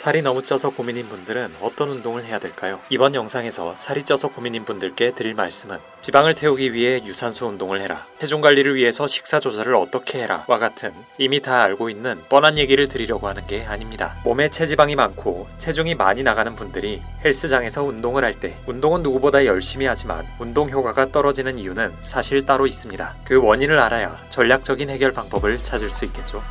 살이 너무 쪄서 고민인 분들은 어떤 운동을 해야 될까요? 이번 영상에서 살이 쪄서 고민인 분들께 드릴 말씀은 지방을 태우기 위해 유산소 운동을 해라, 체중 관리를 위해서 식사 조절을 어떻게 해라 와 같은 이미 다 알고 있는 뻔한 얘기를 드리려고 하는 게 아닙니다. 몸에 체지방이 많고 체중이 많이 나가는 분들이 헬스장에서 운동을 할 때 운동은 누구보다 열심히 하지만 운동 효과가 떨어지는 이유는 사실 따로 있습니다. 그 원인을 알아야 전략적인 해결 방법을 찾을 수 있겠죠.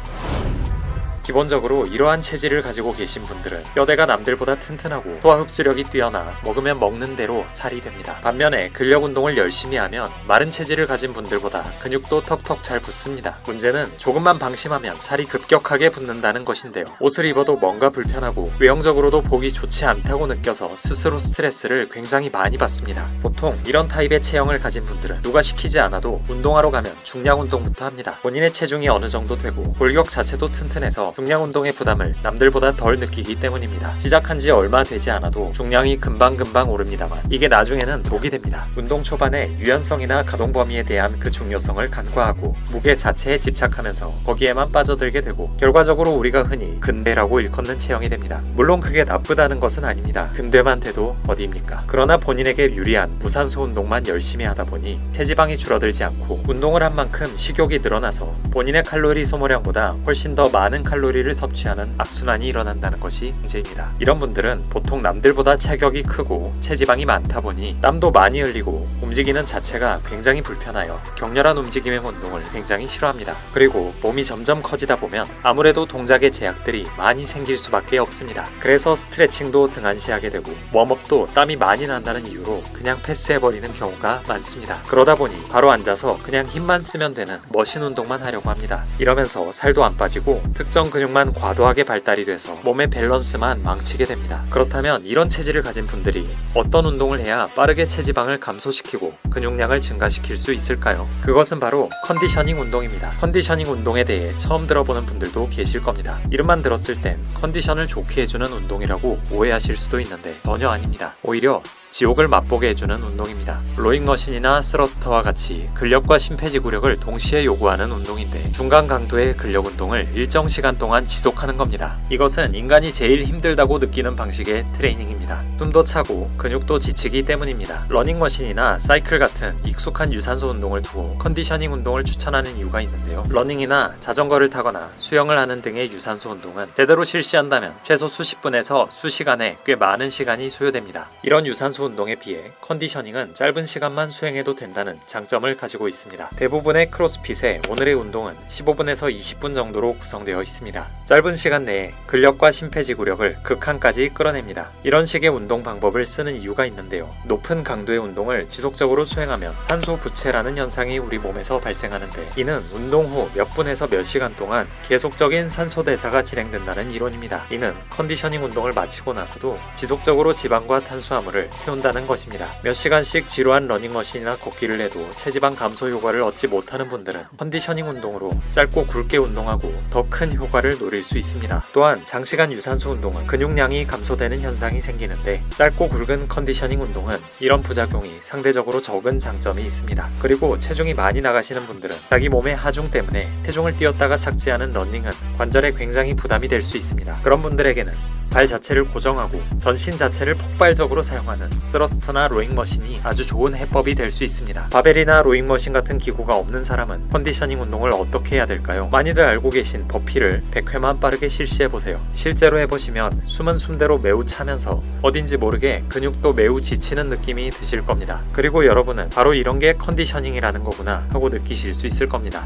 기본적으로 이러한 체질을 가지고 계신 분들은 뼈대가 남들보다 튼튼하고 소화 흡수력이 뛰어나 먹으면 먹는 대로 살이 됩니다. 반면에 근력 운동을 열심히 하면 마른 체질을 가진 분들보다 근육도 턱턱 잘 붙습니다. 문제는 조금만 방심하면 살이 급격하게 붙는다는 것인데요. 옷을 입어도 뭔가 불편하고 외형적으로도 보기 좋지 않다고 느껴서 스스로 스트레스를 굉장히 많이 받습니다. 보통 이런 타입의 체형을 가진 분들은 누가 시키지 않아도 운동하러 가면 중량 운동부터 합니다. 본인의 체중이 어느 정도 되고 골격 자체도 튼튼해서 중량 운동의 부담을 남들보다 덜 느끼기 때문입니다. 시작한 지 얼마 되지 않아도 중량이 금방금방 오릅니다만 이게 나중에는 독이 됩니다. 운동 초반에 유연성이나 가동 범위에 대한 그 중요성을 간과하고 무게 자체에 집착하면서 거기에만 빠져들게 되고 결과적으로 우리가 흔히 근대라고 일컫는 체형이 됩니다. 물론 그게 나쁘다는 것은 아닙니다. 근대만 돼도 어디입니까? 그러나 본인에게 유리한 무산소 운동만 열심히 하다 보니 체지방이 줄어들지 않고 운동을 한 만큼 식욕이 늘어나서 본인의 칼로리 소모량보다 훨씬 더 많은 칼로리를 섭취하는 악순환이 일어난다는 것이 문제입니다. 이런 분들은 보통 남들보다 체격이 크고 체지방이 많다 보니 땀도 많이 흘리고 움직이는 자체가 굉장히 불편하여 격렬한 움직임의 운동을 굉장히 싫어합니다. 그리고 몸이 점점 커지다 보면 아무래도 동작의 제약들이 많이 생길 수밖에 없습니다. 그래서 스트레칭도 등한시하게 되고 웜업도 땀이 많이 난다는 이유로 그냥 패스해버리는 경우가 많습니다. 그러다 보니 바로 앉아서 그냥 힘만 쓰면 되는 머신 운동만 하려고 합니다. 이러면서 살도 안 빠지고 특정 근육만 과도하게 발달이 돼서 몸의 밸런스만 망치게 됩니다. 그렇다면 이런 체질을 가진 분들이 어떤 운동을 해야 빠르게 체지방을 감소시키고 근육량을 증가시킬 수 있을까요? 그것은 바로 컨디셔닝 운동입니다. 컨디셔닝 운동에 대해 처음 들어보는 분들도 계실 겁니다. 이름만 들었을 땐 컨디션을 좋게 해주는 운동이라고 오해하실 수도 있는데 전혀 아닙니다. 오히려 지옥을 맛보게 해주는 운동입니다. 로잉머신이나 스러스터와 같이 근력과 심폐지구력을 동시에 요구하는 운동인데 중간 강도의 근력 운동을 일정 시간 동안 지속하는 겁니다. 이것은 인간이 제일 힘들다고 느끼는 방식의 트레이닝입니다. 숨도 차고 근육도 지치기 때문입니다. 러닝머신이나 사이클 같은 익숙한 유산소 운동을 두고 컨디셔닝 운동을 추천하는 이유가 있는데요. 러닝이나 자전거를 타거나 수영을 하는 등의 유산소 운동은 제대로 실시한다면 최소 수십 분에서 수시간에 꽤 많은 시간이 소요됩니다. 이런 유산소 운동에 비해 컨디셔닝은 짧은 시간만 수행해도 된다는 장점을 가지고 있습니다. 대부분의 크로스핏의 오늘의 운동은 15분에서 20분 정도로 구성되어 있습니다. 짧은 시간 내에 근력과 심폐지구력을 극한까지 끌어냅니다. 이런 식의 운동 방법을 쓰는 이유가 있는데요. 높은 강도의 운동을 지속적으로 수행하면 탄소 부채라는 현상이 우리 몸에서 발생하는데 이는 운동 후 몇 분에서 몇 시간 동안 계속적인 산소 대사가 진행된다는 이론입니다. 이는 컨디셔닝 운동을 마치고 나서도 지속적으로 지방과 탄수화물을 태운다는 것입니다. 몇 시간씩 지루한 러닝머신이나 걷기를 해도 체지방 감소 효과를 얻지 못하는 분들은 컨디셔닝 운동으로 짧고 굵게 운동하고 더 큰 효과를 노릴 수 있습니다. 또한 장시간 유산소 운동은 근육량이 감소되는 현상이 생기는데 짧고 굵은 컨디셔닝 운동은 이런 부작용이 상대적으로 적은 장점이 있습니다. 그리고 체중이 많이 나가시는 분들은 자기 몸의 하중 때문에 체중을 띄었다가 착지하는 러닝은 관절에 굉장히 부담이 될 수 있습니다. 그런 분들에게는 발 자체를 고정하고 전신 자체를 폭발적으로 사용하는 스러스터나 로잉머신이 아주 좋은 해법이 될 수 있습니다. 바벨이나 로잉머신 같은 기구가 없는 사람은 컨디셔닝 운동을 어떻게 해야 될까요? 많이들 알고 계신 버피를 100회만 빠르게 실시해보세요. 실제로 해보시면 숨은 숨대로 매우 차면서 어딘지 모르게 근육도 매우 지치는 느낌이 드실 겁니다. 그리고 여러분은 바로 이런 게 컨디셔닝이라는 거구나 하고 느끼실 수 있을 겁니다.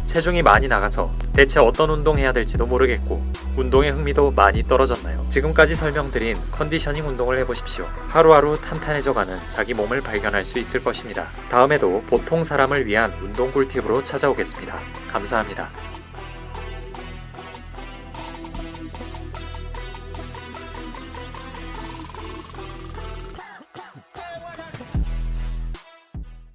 체중이 많이 나가서 대체 어떤 운동 해야 될지도 모르겠고 운동의 흥미도 많이 떨어졌나요? 지금까지 설명드린 컨디셔닝 운동을 해보십시오. 하루하루 탄탄해져가는 자기 몸을 발견할 수 있을 것입니다. 다음에도 보통 사람을 위한 운동 꿀팁으로 찾아오겠습니다. 감사합니다.